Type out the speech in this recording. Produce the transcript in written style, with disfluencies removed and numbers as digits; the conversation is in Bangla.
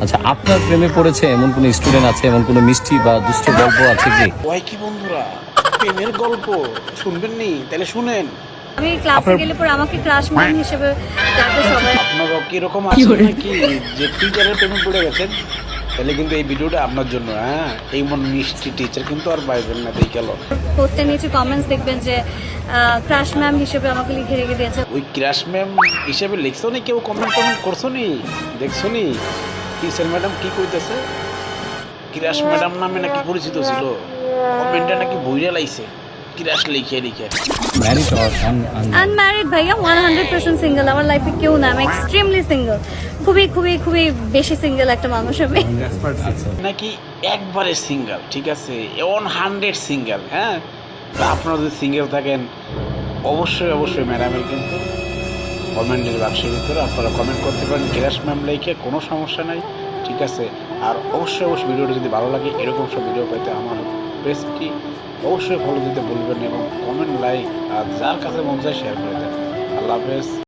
আচ্ছা, আপনার প্রেমে পড়েছে এমন কোন স্টুডেন্ট আছে, এমন কোন মিষ্টি বা দুষ্ট গল্প আছে কি? ওই কি বন্ধুরা, প্রেমের গল্প শুনবেন নি? তাহলে শুনেন। আমি ক্লাসে গেলে পরে আমাকে ক্রাশ ম্যাম হিসেবে ডাকে সবাই। আপনারা কি এরকম আছেন নাকি যে টিচারের প্রেমে পড়ে গেছেন? তাহলে কিন্তু এই ভিডিওটা আপনার জন্য। হ্যাঁ, এই মন মিষ্টি টিচার কিন্তু আর পাইবেন না, দেই গেল। পোস্টে নিচে কমেন্টস দেখবেন যে ক্রাশ ম্যাম হিসেবে আমাকে লিখে রেখে দিয়েছে। ওই ক্রাশ ম্যাম হিসেবে লিখছো নি? কেউ কমেন্ট করছো নি? দেখছো নি টিচার ম্যাডাম কি কইতেছে? ক্রাশ ম্যাডাম নামে নাকি পরিচিত ছিল, কমেন্টে নাকি বইরা লাইছে ক্রাশ লিখে লিখে। ম্যারিড অর আনম্যারিড ভাইয়া, 100% সিঙ্গেল। আমার লাইফে কেউ না, আমি এক্সট্রিমলি সিঙ্গেল। খুবই খুবই খুবই বেশি সিঙ্গেল একটা মানুষ আমি। নাকি একবারে সিঙ্গেল, ঠিক আছে, 100 সিঙ্গেল। হ্যাঁ, তা আপনারা যদি সিঙ্গেল থাকেন অবশ্যই অবশ্যই ম্যাডামের কিন্তু কমেন্টের বাক্সের ভিতরে আপনারা কমেন্ট করতে পারেন ক্রাশ ম্যাম লাইকে, কোনো সমস্যা নাই, ঠিক আছে। আর অবশ্যই অবশ্যই ভিডিওটা যদি ভালো লাগে, এরকম সব ভিডিও পেতে আমার পেজটি অবশ্যই ফলো দিতে ভুলবেন এবং কমেন্ট লাইক আর যার কাছে মন চায় শেয়ার করে দেন। আল্লাহ হাফেজ।